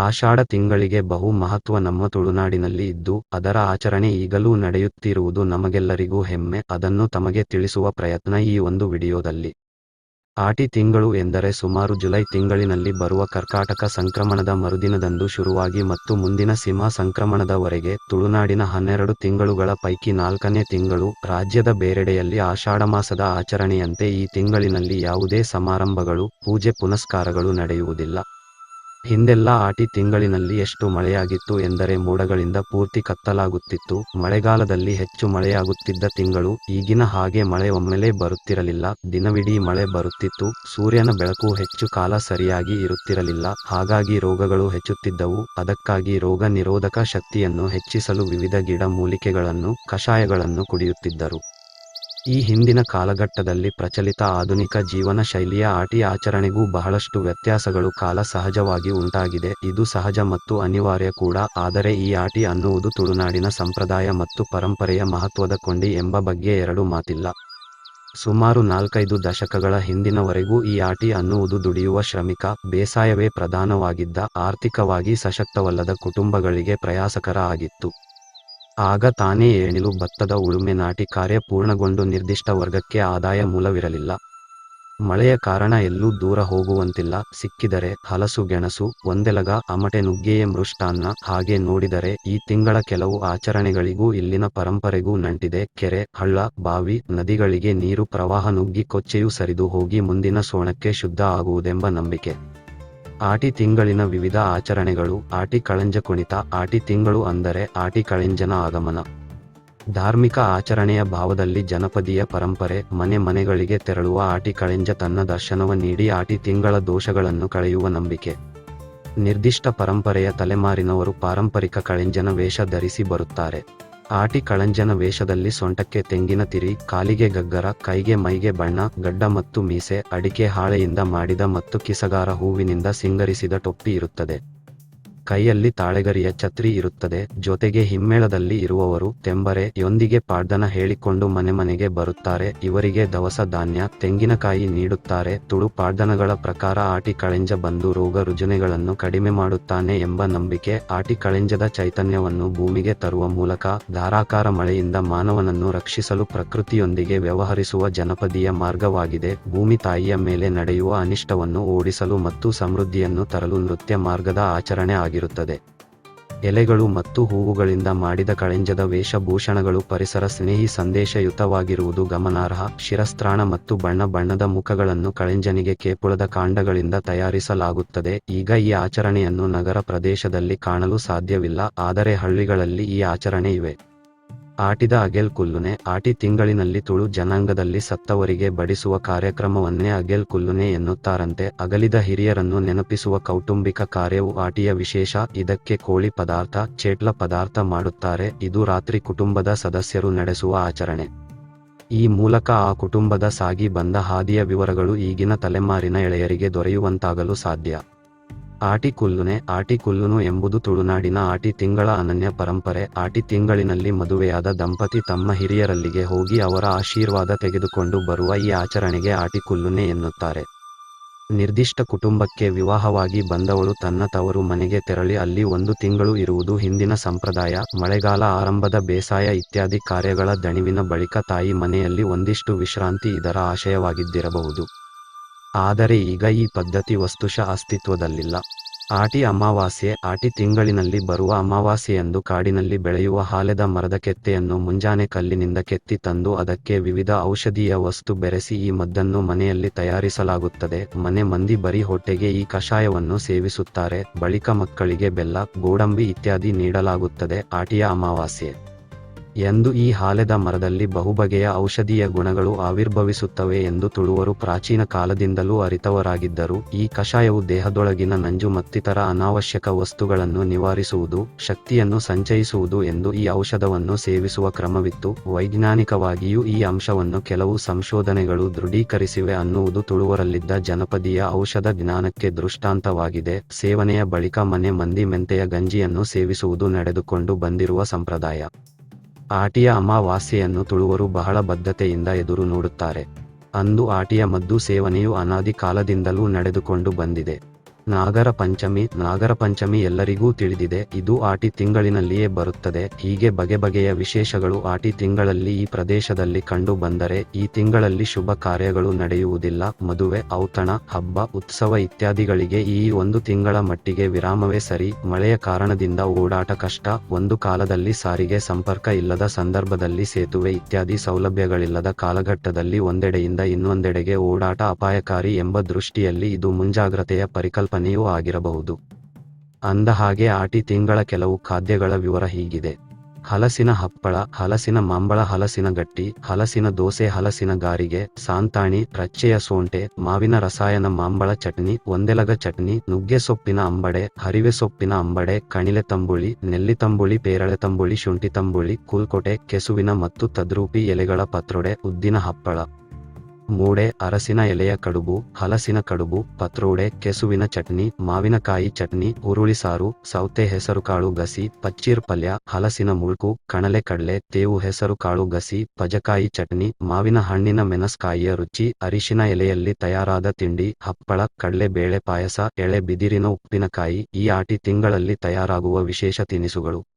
ಆಷಾಢ ತಿಂಗಳಿಗೆ ಬಹು ಮಹತ್ವ ನಮ್ಮ ತುಳುನಾಡಿನಲ್ಲಿ ಇದ್ದು ಅದರ ಆಚರಣೆ ಈಗಲೂ ನಡೆಯುತ್ತಿರುವುದು ನಮಗೆಲ್ಲರಿಗೂ ಹೆಮ್ಮೆ. ಅದನ್ನು ತಮಗೆ ತಿಳಿಸುವ ಪ್ರಯತ್ನ ಈ ಒಂದು ವಿಡಿಯೋದಲ್ಲಿ. ಆಟಿ ತಿಂಗಳು ಎಂದರೆ ಸುಮಾರು ಜುಲೈ ತಿಂಗಳಿನಲ್ಲಿ ಬರುವ ಕರ್ಕಾಟಕ ಸಂಕ್ರಮಣದ ಮರುದಿನದಂದು ಶುರುವಾಗಿ ಮತ್ತು ಮುಂದಿನ ಸಿಂಹ ಸಂಕ್ರಮಣದವರೆಗೆ ತುಳುನಾಡಿನ 12 ತಿಂಗಳುಗಳ ಪೈಕಿ 4ನೇ ತಿಂಗಳು. ರಾಜ್ಯದ ಬೇರೆಡೆಯಲ್ಲಿ ಆಷಾಢಮಾಸದ ಆಚರಣೆಯಂತೆ ಈ ತಿಂಗಳಿನಲ್ಲಿ ಯಾವುದೇ ಸಮಾರಂಭಗಳು, ಪೂಜೆ ಪುನಸ್ಕಾರಗಳು ನಡೆಯುವುದಿಲ್ಲ. ಹಿಂದೆಲ್ಲ ಆಟಿ ತಿಂಗಳಿನಲ್ಲಿ ಎಷ್ಟು ಮಳೆಯಾಗಿತ್ತು ಎಂದರೆ ಮೋಡಗಳಿಂದ ಪೂರ್ತಿ ಕತ್ತಲಾಗುತ್ತಿತ್ತು. ಮಳೆಗಾಲದಲ್ಲಿ ಹೆಚ್ಚು ಮಳೆಯಾಗುತ್ತಿದ್ದ ತಿಂಗಳು. ಈಗಿನ ಹಾಗೆ ಮಳೆ ಒಮ್ಮೆಲೇ ಬರುತ್ತಿರಲಿಲ್ಲ, ದಿನವಿಡೀ ಮಳೆ ಬರುತ್ತಿತ್ತು. ಸೂರ್ಯನ ಬೆಳಕು ಹೆಚ್ಚು ಕಾಲ ಸರಿಯಾಗಿ ಇರುತ್ತಿರಲಿಲ್ಲ, ಹಾಗಾಗಿ ರೋಗಗಳು ಹೆಚ್ಚುತ್ತಿದ್ದವು. ಅದಕ್ಕಾಗಿ ರೋಗ ನಿರೋಧಕ ಶಕ್ತಿಯನ್ನು ಹೆಚ್ಚಿಸಲು ವಿವಿಧ ಗಿಡ ಮೂಲಿಕೆಗಳನ್ನು, ಕಷಾಯಗಳನ್ನು ಕುಡಿಯುತ್ತಿದ್ದರು. ಈ ಹಿಂದಿನ ಕಾಲಘಟ್ಟದಲ್ಲಿ ಪ್ರಚಲಿತ ಆಧುನಿಕ ಜೀವನ ಶೈಲಿಯ ಆಟಿ ಆಚರಣೆಗೂ ಬಹಳಷ್ಟು ವ್ಯತ್ಯಾಸಗಳು ಕಾಲ ಸಹಜವಾಗಿ ಉಂಟಾಗಿದೆ. ಇದು ಸಹಜ ಮತ್ತು ಅನಿವಾರ್ಯ ಕೂಡ. ಆದರೆ ಈ ಆಟಿ ಅನ್ನುವುದು ತುಳುನಾಡಿನ ಸಂಪ್ರದಾಯ ಮತ್ತು ಪರಂಪರೆಯ ಮಹತ್ವದ ಕೊಂಡಿ ಎಂಬ ಬಗ್ಗೆ ಎರಡು ಮಾತಿಲ್ಲ. ಸುಮಾರು 4-5 ದಶಕಗಳ ಹಿಂದಿನವರೆಗೂ ಈ ಆಟಿ ಅನ್ನುವುದು ದುಡಿಯುವ ಶ್ರಮಿಕ, ಬೇಸಾಯವೇ ಪ್ರಧಾನವಾಗಿದ್ದ, ಆರ್ಥಿಕವಾಗಿ ಸಶಕ್ತವಲ್ಲದ ಕುಟುಂಬಗಳಿಗೆ ಪ್ರಯಾಸಕರ ಆಗಿತ್ತು. ಆಗ ತಾನೇ ಏಣಿಲು ಭತ್ತದ ಉಳುಮೆ ನಾಟಿ ಕಾರ್ಯ ಪೂರ್ಣಗೊಂಡು ನಿರ್ದಿಷ್ಟ ವರ್ಗಕ್ಕೆ ಆದಾಯ ಮೂಲವಿರಲಿಲ್ಲ. ಮಳೆಯ ಕಾರಣ ಎಲ್ಲೂ ದೂರ ಹೋಗುವಂತಿಲ್ಲ. ಸಿಕ್ಕಿದರೆ ಹಲಸು ಗೆಣಸು, ಒಂದೆಲಗ, ಅಮಟೆ ನುಗ್ಗೆಯೇ ಮೃಷ್ಟಾನ್ನ. ಹಾಗೆ ನೋಡಿದರೆ ಈ ತಿಂಗಳ ಕೆಲವು ಆಚರಣೆಗಳಿಗೂ ಇಲ್ಲಿನ ಪರಂಪರೆಗೂ ನಂಟಿದೆ. ಕೆರೆ, ಹಳ್ಳ, ಬಾವಿ, ನದಿಗಳಿಗೆ ನೀರು ಪ್ರವಾಹ ನುಗ್ಗಿ ಕೊಚ್ಚೆಯು ಸರಿದು ಹೋಗಿ ಮುಂದಿನ ಸೋಣಕ್ಕೆ ಶುದ್ಧ ಆಗುವುದೆಂಬ ನಂಬಿಕೆ. ಆಟಿ ತಿಂಗಳಿನ ವಿವಿಧ ಆಚರಣೆಗಳು. ಆಟಿ ಕಳಂಜ ಕುಣಿತ. ಆಟಿ ತಿಂಗಳು ಅಂದರೆ ಆಟಿ ಕಳೆಂಜನ ಆಗಮನ. ಧಾರ್ಮಿಕ ಆಚರಣೆಯ ಭಾವದಲ್ಲಿ ಜನಪದೀಯ ಪರಂಪರೆ. ಮನೆ ಮನೆಗಳಿಗೆ ತೆರಳುವ ಆಟಿ ಕಳೆಂಜ ತನ್ನ ದರ್ಶನವ ನೀಡಿ ಆಟಿ ತಿಂಗಳ ದೋಷಗಳನ್ನು ಕಳೆಯುವ ನಂಬಿಕೆ. ನಿರ್ದಿಷ್ಟ ಪರಂಪರೆಯ ತಲೆಮಾರಿನವರು ಪಾರಂಪರಿಕ ಕಳೆಂಜನ ವೇಷ ಧರಿಸಿ ಬರುತ್ತಾರೆ. ಆಟಿ ಕಳಂಜನ ವೇಷದಲ್ಲಿ ಸೊಂಟಕ್ಕೆ ತೆಂಗಿನ ತಿರಿ, ಕಾಲಿಗೆ ಗಗ್ಗರ, ಕೈಗೆ ಮೈಗೆ ಬಣ್ಣ, ಗಡ್ಡ ಮತ್ತು ಮೀಸೆ, ಅಡಿಕೆ ಹಾಳೆಯಿಂದ ಮಾಡಿದ ಮತ್ತು ಕಿಸಗಾರ ಹೂವಿನಿಂದ ಸಿಂಗರಿಸಿದ ಟೊಪ್ಪಿ ಇರುತ್ತದೆ. ಕೈಯಲ್ಲಿ ತಾಳೆಗರಿಯ ಛತ್ರಿ ಇರುತ್ತದೆ. ಜೊತೆಗೆ ಹಿಮ್ಮೇಳದಲ್ಲಿ ಇರುವವರು ತೆಂಬರೆ ಯೊಂದಿಗೆ ಪಾಡ್ದನ ಹೇಳಿಕೊಂಡು ಮನೆ ಮನೆಗೆ ಬರುತ್ತಾರೆ. ಇವರಿಗೆ ದವಸ ಧಾನ್ಯ, ತೆಂಗಿನಕಾಯಿ ನೀಡುತ್ತಾರೆ. ತುಳು ಪಾಡ್ದನಗಳ ಪ್ರಕಾರ ಆಟಿ ಕಳೆಂಜ ಬಂದು ರೋಗ ರುಜಿನಗಳನ್ನು ಕಡಿಮೆ ಮಾಡುತ್ತಾನೆ ಎಂಬ ನಂಬಿಕೆ. ಆಟಿ ಕಳೆಂಜದ ಚೈತನ್ಯವನ್ನು ಭೂಮಿಗೆ ತರುವ ಮೂಲಕ ಧಾರಾಕಾರ ಮಳೆಯಿಂದ ಮಾನವನನ್ನು ರಕ್ಷಿಸಲು ಪ್ರಕೃತಿಯೊಂದಿಗೆ ವ್ಯವಹರಿಸುವ ಜನಪದೀಯ ಮಾರ್ಗವಾಗಿದೆ. ಭೂಮಿ ತಾಯಿಯ ಮೇಲೆ ನಡೆಯುವ ಅನಿಷ್ಟವನ್ನು ಓಡಿಸಲು ಮತ್ತು ಸಮೃದ್ಧಿಯನ್ನು ತರಲು ನೃತ್ಯ ಮಾರ್ಗದ ಆಚರಣೆ ಆಗಿದೆ. ಎಲೆಗಳು ಮತ್ತು ಹೂವುಗಳಿಂದ ಮಾಡಿದ ಕಳೆಂಜದ ವೇಷಭೂಷಣಗಳು ಪರಿಸರ ಸ್ನೇಹಿ ಸಂದೇಶಯುತವಾಗಿರುವುದು ಗಮನಾರ್ಹ. ಶಿರಸ್ತ್ರಾಣ ಮತ್ತು ಬಣ್ಣ ಬಣ್ಣದ ಮುಖಗಳನ್ನು ಕಳೆಂಜನಿಗೆ ಕೇಪುಳದ ಕಾಂಡಗಳಿಂದ ತಯಾರಿಸಲಾಗುತ್ತದೆ. ಈಗ ಈ ಆಚರಣೆಯನ್ನು ನಗರ ಪ್ರದೇಶದಲ್ಲಿ ಕಾಣಲು ಸಾಧ್ಯವಿಲ್ಲ, ಆದರೆ ಹಳ್ಳಿಗಳಲ್ಲಿ ಈ ಆಚರಣೆ ಇವೆ. ಆಟಿದ ಅಗೆಲ್ ಕುಲ್ಲುನೆ. ಆಟಿ ತಿಂಗಳಿನಲ್ಲಿ ತುಳು ಜನಾಂಗದಲ್ಲಿ ಸತ್ತವರಿಗೆ ಬಡಿಸುವ ಕಾರ್ಯಕ್ರಮವನ್ನೇ ಅಗೆಲ್ ಕುಲ್ಲುನೆ ಎನ್ನುತ್ತಾರಂತೆ. ಅಗಲಿದ ಹಿರಿಯರನ್ನು ನೆನಪಿಸುವ ಕೌಟುಂಬಿಕ ಕಾರ್ಯವು ಆಟಿಯ ವಿಶೇಷ. ಇದಕ್ಕೆ ಕೋಳಿ ಪದಾರ್ಥ, ಚೇಟ್ಲ ಪದಾರ್ಥ ಮಾಡುತ್ತಾರೆ. ಇದು ರಾತ್ರಿ ಕುಟುಂಬದ ಸದಸ್ಯರು ನಡೆಸುವ ಆಚರಣೆ. ಈ ಮೂಲಕ ಆ ಕುಟುಂಬದ ಸಾಗಿ ಬಂದ ಹಾದಿಯ ವಿವರಗಳು ಈಗಿನ ತಲೆಮಾರಿನ ಎಳೆಯರಿಗೆ ದೊರೆಯುವಂತಾಗಲು ಸಾಧ್ಯ. ಆಟಿ ಕುಲ್ಲುನೆ. ಆಟಿ ಕುಲ್ಲುನು ಎಂಬುದು ತುಳುನಾಡಿನ ಆಟಿ ತಿಂಗಳ ಅನನ್ಯ ಪರಂಪರೆ. ಆಟಿ ತಿಂಗಳಿನಲ್ಲಿ ಮದುವೆಯಾದ ದಂಪತಿ ತಮ್ಮ ಹಿರಿಯರಲ್ಲಿಗೆ ಹೋಗಿ ಅವರ ಆಶೀರ್ವಾದ ತೆಗೆದುಕೊಂಡು ಬರುವ ಈ ಆಚರಣೆಗೆ ಆಟಿ ಕುಲ್ಲುನೆ ಎನ್ನುತ್ತಾರೆ. ನಿರ್ದಿಷ್ಟ ಕುಟುಂಬಕ್ಕೆ ವಿವಾಹವಾಗಿ ಬಂದವಳು ತನ್ನ ತವರು ಮನೆಗೆ ತೆರಳಿ ಅಲ್ಲಿ 1 ತಿಂಗಳು ಇರುವುದು ಹಿಂದಿನ ಸಂಪ್ರದಾಯ. ಮಳೆಗಾಲ ಆರಂಭದ ಬೇಸಾಯ ಇತ್ಯಾದಿ ಕಾರ್ಯಗಳ ದಣಿವಿನ ಬಳಿಕ ತಾಯಿ ಮನೆಯಲ್ಲಿ ಒಂದಿಷ್ಟು ವಿಶ್ರಾಂತಿ ಇದರ ಆಶಯವಾಗಿದ್ದಿರಬಹುದು. ಆದರೆ ಈಗ ಈ ಪದ್ಧತಿ ವಸ್ತುಶಃ ಅಸ್ತಿತ್ವದಲ್ಲಿಲ್ಲ. ಆಟಿ ಅಮಾವಾಸ್ಯೆ. ಆಟಿ ತಿಂಗಳಿನಲ್ಲಿ ಬರುವ ಅಮಾವಾಸ್ಯೆಯಂದು ಕಾಡಿನಲ್ಲಿ ಬೆಳೆಯುವ ಹಾಲೆದ ಮರದ ಕೆತ್ತೆಯನ್ನು ಮುಂಜಾನೆ ಕಲ್ಲಿನಿಂದ ಕೆತ್ತಿ ತಂದು ಅದಕ್ಕೆ ವಿವಿಧ ಔಷಧೀಯ ವಸ್ತು ಬೆರೆಸಿ ಈ ಮದ್ದನ್ನು ಮನೆಯಲ್ಲಿ ತಯಾರಿಸಲಾಗುತ್ತದೆ. ಮನೆ ಮಂದಿ ಬರೀ ಹೊಟ್ಟೆಗೆ ಈ ಕಷಾಯವನ್ನು ಸೇವಿಸುತ್ತಾರೆ. ಬಳಿಕ ಮಕ್ಕಳಿಗೆ ಬೆಲ್ಲ, ಗೋಡಂಬಿ ಇತ್ಯಾದಿ ನೀಡಲಾಗುತ್ತದೆ. ಆಟಿಯ ಅಮಾವಾಸ್ಯೆ ಎಂದು ಈ ಹಾಲೆದ ಮರದಲ್ಲಿ ಬಹುಬಗೆಯ ಔಷಧೀಯ ಗುಣಗಳು ಆವಿರ್ಭವಿಸುತ್ತವೆ ಎಂದು ತುಳುವರು ಪ್ರಾಚೀನ ಕಾಲದಿಂದಲೂ ಅರಿತವರಾಗಿದ್ದರು. ಈ ಕಷಾಯವು ದೇಹದೊಳಗಿನ ನಂಜು ಮತ್ತಿತರ ಅನಾವಶ್ಯಕ ವಸ್ತುಗಳನ್ನು ನಿವಾರಿಸುವುದು, ಶಕ್ತಿಯನ್ನು ಸಂಚಯಿಸುವುದು ಎಂದು ಈ ಔಷಧವನ್ನು ಸೇವಿಸುವ ಕ್ರಮವಿತ್ತು. ವೈಜ್ಞಾನಿಕವಾಗಿಯೂ ಈ ಅಂಶವನ್ನು ಕೆಲವು ಸಂಶೋಧನೆಗಳು ದೃಢೀಕರಿಸಿವೆ ಅನ್ನುವುದು ತುಳುವರಲ್ಲಿದ್ದ ಜನಪದೀಯ ಔಷಧ ಜ್ಞಾನಕ್ಕೆ ದೃಷ್ಟಾಂತವಾಗಿದೆ. ಸೇವನೆಯ ಬಳಿಕ ಮನೆ ಮಂದಿ ಮೆಂತೆಯ ಗಂಜಿಯನ್ನು ಸೇವಿಸುವುದು ನಡೆದುಕೊಂಡು ಬಂದಿರುವ ಸಂಪ್ರದಾಯ. ಆಟಿಯ ಅಮಾವಾಸ್ಯೆಯನ್ನು ತುಳುವರು ಬಹಳ ಬದ್ಧತೆಯಿಂದ ಎದುರು ನೋಡುತ್ತಾರೆ. ಅಂದು ಆಟಿಯ ಮದ್ದು ಸೇವನೆಯು ಅನಾದಿ ಕಾಲದಿಂದಲೂ ನಡೆದುಕೊಂಡು ಬಂದಿದೆ. ನಾಗರ ಪಂಚಮಿ ಎಲ್ಲರಿಗೂ ತಿಳಿದಿದೆ. ಇದು ಆಟಿ ತಿಂಗಳಿನಲ್ಲಿಯೇ ಬರುತ್ತದೆ. ಹೀಗೆ ಬಗೆ ಬಗೆಯ ವಿಶೇಷಗಳು ಆಟಿ ತಿಂಗಳಲ್ಲಿ ಈ ಪ್ರದೇಶದಲ್ಲಿ ಕಂಡು ಬಂದರೆ ಈ ತಿಂಗಳಲ್ಲಿ ಶುಭ ಕಾರ್ಯಗಳು ನಡೆಯುವುದಿಲ್ಲ. ಮದುವೆ, ಔತಣ, ಹಬ್ಬ, ಉತ್ಸವ ಇತ್ಯಾದಿಗಳಿಗೆ ಈ ಒಂದು ತಿಂಗಳ ಮಟ್ಟಿಗೆ ವಿರಾಮವೇ ಸರಿ. ಮಳೆಯ ಕಾರಣದಿಂದ ಓಡಾಟ ಕಷ್ಟ. ಒಂದು ಕಾಲದಲ್ಲಿ ಸಾರಿಗೆ ಸಂಪರ್ಕ ಇಲ್ಲದ ಸಂದರ್ಭದಲ್ಲಿ ಸೇತುವೆ ಇತ್ಯಾದಿ ಸೌಲಭ್ಯಗಳಿಲ್ಲದ ಕಾಲಘಟ್ಟದಲ್ಲಿ ಒಂದೆಡೆಯಿಂದ ಇನ್ನೊಂದೆಡೆಗೆ ಓಡಾಟ ಅಪಾಯಕಾರಿ ಎಂಬ ದೃಷ್ಟಿಯಲ್ಲಿ ಇದು ಮುಂಜಾಗ್ರತೆಯ ಪರಿಕಲ್ಪನೆಯೂ ಆಗಿರಬಹುದು. ಅಂದಹಾಗೆ ಆಟಿ ತಿಂಗಳ ಕೆಲವು ಖಾದ್ಯಗಳ ವಿವರ ಹೀಗಿದೆ. ಹಲಸಿನ ಹಪ್ಪಳ, ಹಲಸಿನ ಮಾಂಬಳ, ಹಲಸಿನ ಗಟ್ಟಿ, ಹಲಸಿನ ದೋಸೆ, ಹಲಸಿನ ಗಾರಿಗೆ, ಸಾಂತಾಣಿ, ರಚ್ಚೆಯ ಸೋಂಟೆ, ಮಾವಿನ ರಸಾಯನ, ಮಾಂಬಳ ಚಟ್ನಿ, ಒಂದೆಲಗ ಚಟ್ನಿ, ನುಗ್ಗೆ ಸೊಪ್ಪಿನ ಅಂಬಡೆ, ಹರಿವೆ ಸೊಪ್ಪಿನ ಅಂಬಡೆ, ಕಣಿಲೆ ತಂಬುಳಿ, ನೆಲ್ಲಿ ತಂಬುಳಿ, ಪೇರಳೆ ತಂಬುಳಿ, ಶುಂಠಿ ತಂಬುಳಿ, ಕೂಲ್ಕೊಟೆ, ಕೆಸುವಿನ ಮತ್ತು ತದ್ರೂಪಿ ಎಲೆಗಳ ಪತ್ರೊಡೆ, ಉದ್ದಿನ ಹಪ್ಪಳ, ಮೂಡೆ, ಅರಸಿನ ಎಲೆಯ ಕಡುಬು, ಹಲಸಿನ ಕಡುಬು, ಪತ್ರೋಡೆ, ಕೆಸುವಿನ ಚಟ್ನಿ, ಮಾವಿನಕಾಯಿ ಚಟ್ನಿ, ಹುರುಳಿ ಸಾರು, ಸೌತೆ ಹೆಸರುಕಾಳು ಗಸಿ, ಪಚ್ಚೀರ್ ಪಲ್ಯ, ಹಲಸಿನ ಮುಳ್ಕು, ಕಣಲೆ ಕಡ್ಲೆ, ತೇವು ಹೆಸರುಕಾಳು ಗಸಿ, ಪಜಕಾಯಿ ಚಟ್ನಿ, ಮಾವಿನ ಹಣ್ಣಿನ ಮೆಣಸ್ಕಾಯಿಯ ರುಚಿ, ಅರಿಶಿನ ಎಲೆಯಲ್ಲಿ ತಯಾರಾದ ತಿಂಡಿ, ಹಪ್ಪಳ, ಕಡ್ಲೆ ಬೇಳೆ ಪಾಯಸ, ಎಳೆ ಬಿದಿರಿನ ಉಪ್ಪಿನಕಾಯಿ ಈ ಆಟಿ ತಿಂಗಳಲ್ಲಿ ತಯಾರಾಗುವ ವಿಶೇಷ ತಿನಿಸುಗಳು.